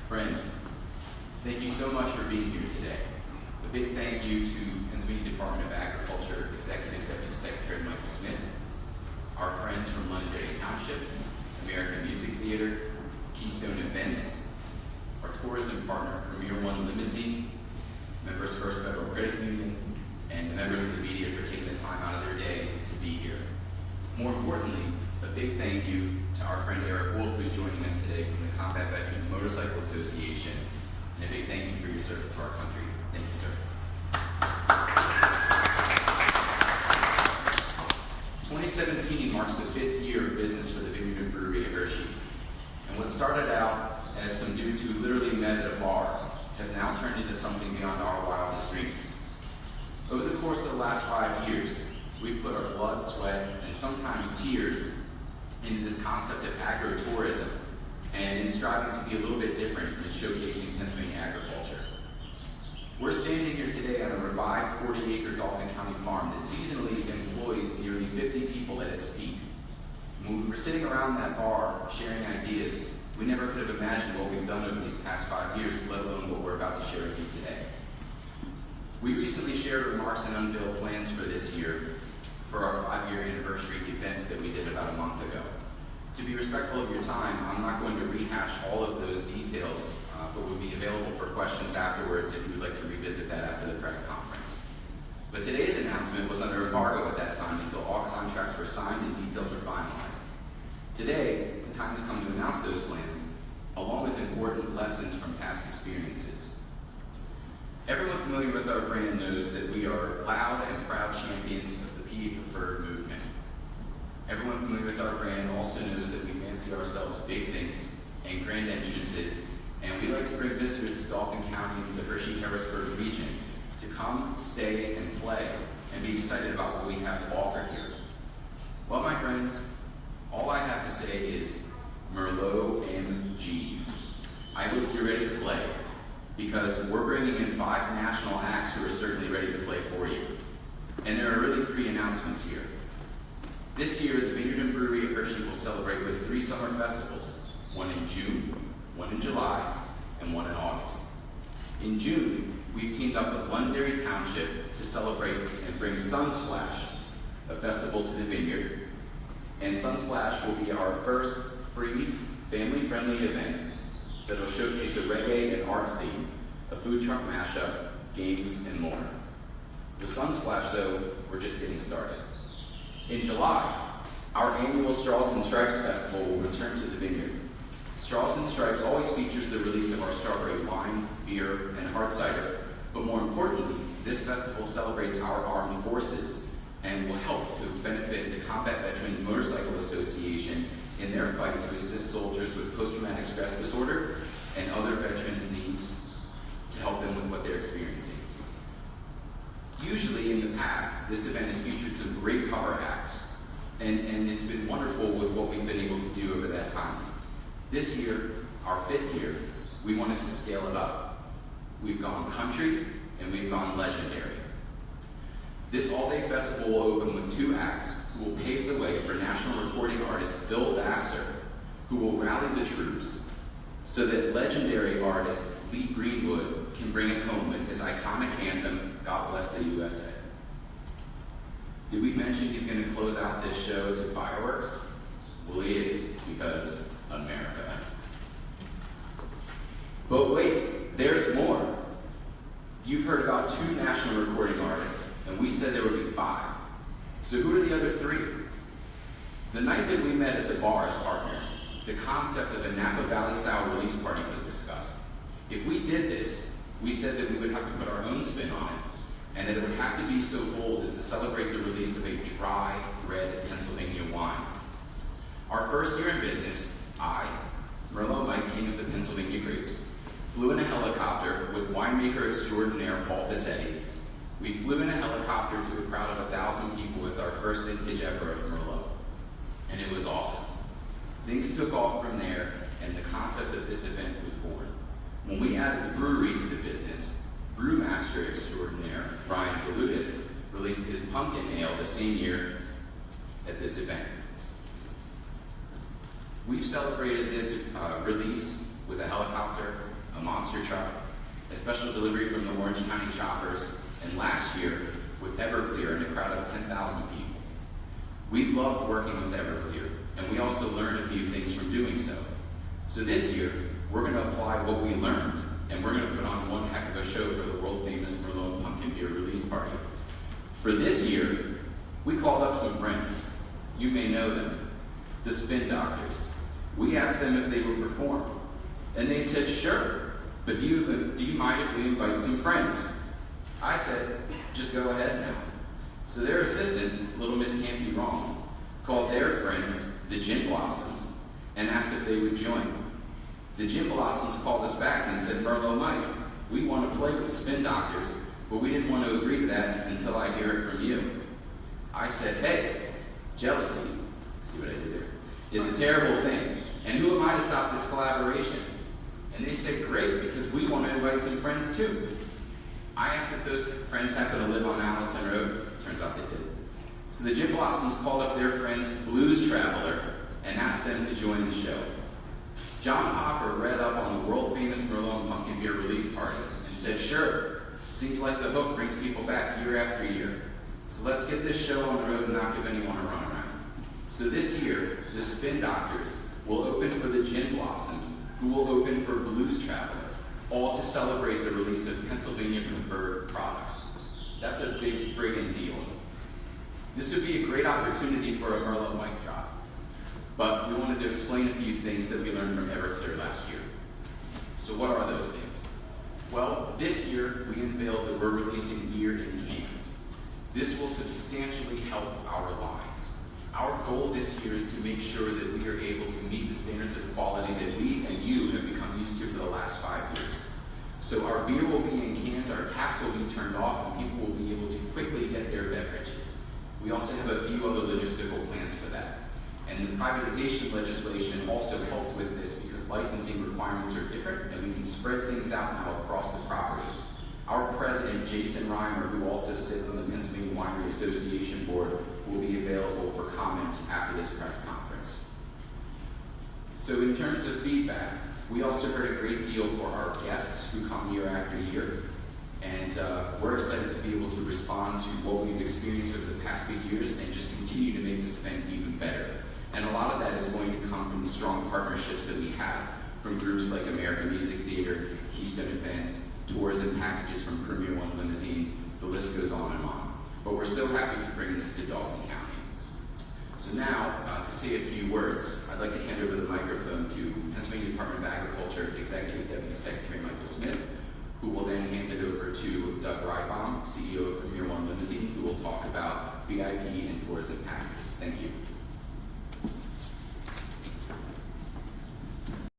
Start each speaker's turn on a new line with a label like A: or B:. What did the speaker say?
A: Friends, thank you so much for being here today. A big thank you to Pennsylvania Department of Agriculture Executive Deputy Secretary Michael Smith, our friends from Londonderry Township, American Music Theater, Keystone Events, our tourism partner, Premier One Limousine, members of First Federal Credit Union, and the members of the media for taking the time out of their day to be here. More importantly, a big thank you to our friend Eric Wolf, who's joining us today from the Combat Veterans Motorcycle Association, and a big thank you for your service to our country. Thank you, sir. 2017 marks the 5th year of business for the Vineyard Brewery at Hershey. And what started out as some dudes who literally met at a bar has now turned into something beyond our wildest dreams. Over the course of the last 5 years, we've put our blood, sweat, and sometimes tears into this concept of agro-tourism and in striving to be a little bit different in showcasing Pennsylvania agriculture. We're standing here today on a revived 40-acre Dauphin County farm that seasonally employs nearly 50 people at its peak. When we were sitting around that bar sharing ideas, we never could have imagined what we've done over these past 5 years, let alone what we're about to share with you today. We recently shared remarks and unveiled plans for this year for our 5-year anniversary event that we did about a month ago. To be respectful of your time, I'm not going to rehash all of those details, but will be available for questions afterwards if you would like to revisit that after the press conference. But today's announcement was under embargo at that time until all contracts were signed and details were finalized. Today, the time has come to announce those plans, along with important lessons from past experiences. Everyone familiar with our brand knows that we are loud and proud champions of the PE Preferred movement. Everyone familiar with our brand also knows that we fancy ourselves big things and grand entrances, and we like to bring visitors to Dauphin County and to the Hershey-Harrisburg region to come, stay, and play, and be excited about what we have to offer here. Well, my friends, all I have to say is Merlot MG. I hope you're ready to play, because we're bringing in 5 national acts who are certainly ready to play for you. And there are really 3 announcements here. This year, the Vineyard Brewery at Hershey will celebrate with 3 summer festivals, one in June, one in July, and one in August. In June, we've teamed up with Londonderry Township to celebrate and bring Sunsplash, a festival to the vineyard. And Sunsplash will be our first free, family-friendly event that will showcase a reggae and arts theme, a food truck mashup, games, and more. With Sunsplash, though, we're just getting started. In July, our annual Straws and Stripes Festival will return to the vineyard. Straws and Stripes always features the release of our strawberry wine, beer, and hard cider, but more importantly, this festival celebrates our armed forces and will help to benefit the Combat Veterans Motorcycle Association in their fight to assist soldiers with post-traumatic stress disorder and other veterans' needs to help them with what they're experiencing. Usually in the past, this event has featured some great cover acts, and it's been wonderful with what we've been able to do over that time. This year, our 5th year, we wanted to scale it up. We've gone country, and we've gone legendary. This all-day festival will open with 2 acts who will pave the way for national recording artist Phil Vassar, who will rally the troops so that legendary artist Lee Greenwood can bring it home with his iconic anthem, God Bless the USA. Did we mention he's going to close out this show to fireworks? Well, he is, because America. But wait, there's more. You've heard about 2 national recording artists, and we said there would be 5. So who are the other 3? The night that we met at the bar as partners, the concept of a Napa Valley-style release party was discussed. If we did this, we said that we would have to put our own spin on it, and that it would have to be so bold as to celebrate the release of a dry, red Pennsylvania wine. Our first year in business, I, Merlot Mike, king of the Pennsylvania grapes, flew in a helicopter with winemaker extraordinaire Paul Pizzetti. We flew in a helicopter to a crowd of 1,000 people with our first vintage ever of Merlot, and it was awesome. Things took off from there, and the concept of this event was born. When we added the brewery to the business, brewmaster extraordinaire Brian DeLutis released his pumpkin ale the same year at this event. We've celebrated this release with a helicopter, a monster truck, a special delivery from the Orange County Choppers, and last year with Everclear in a crowd of 10,000 people. We loved working with Everclear, and we also learned a few things from doing so. So this year, we're going to apply what we learned, and we're going to put on one heck of a show for the world-famous Merlot Pumpkin Beer release party. For this year, we called up some friends. You may know them, the Spin Doctors. We asked them if they would perform, and they said, sure, but do you mind if we invite some friends? I said, just go ahead now. So their assistant, Little Miss Can't Be Wrong, called their friends, the Gin Blossoms, and asked if they would join. The Gin Blossoms called us back and said, Merlot Mike, we want to play with the Spin Doctors, but we didn't want to agree to that until I hear it from you. I said, hey, jealousy, see what I did there, is a terrible thing, and who am I to stop this collaboration? And they said, great, because we want to invite some friends too. I asked if those friends happen to live on Allison Road. Turns out they did. So the Gin Blossoms called up their friends, Blues Traveler, and asked them to join the show. John Popper read up on the world-famous Merlot Pumpkin Beer release party and said, sure, seems like the hook brings people back year after year. So let's get this show on the road and not give anyone a runaround. So this year, the Spin Doctors will open for the Gin Blossoms, who will open for Blues Traveler, all to celebrate the release of Pennsylvania preferred products. That's a big friggin' deal. This would be a great opportunity for a Merlot Mike drop, but we wanted to explain a few things that we learned from Everclear last year. So what are those things? Well, this year we unveiled that we're releasing beer in cans. This will substantially help our lines. Our goal this year is to make sure that we are able to meet the standards of quality that we and you have become used to for the last 5 years. So our beer will be in cans, our taps will be turned off, and people will be able to quickly get their beverages. We also have a few other logistical plans for that. And the privatization legislation also helped with this because licensing requirements are different and we can spread things out now across the property. Our president, Jason Reimer, who also sits on the Pennsylvania Winery Association board, will be available for comment after this press conference. So in terms of feedback, we also heard a great deal for our guests who come year after year. And we're excited to be able to respond to what we've experienced over the past few years and just continue to make this event even better. And a lot of that is going to come from the strong partnerships that we have from groups like American Music Theater, Keystone Events, tours and packages from Premier One Limousine, the list goes on and on. But we're so happy to bring this to Dauphin County. So now, to say a few words, I'd like to hand over the microphone to Pennsylvania Department of Agriculture Executive Deputy Secretary Michael Smith, who will then hand it over to Doug Rydbaum, CEO of Premier One Limousine, who will talk about VIP and tours and packages. Thank you.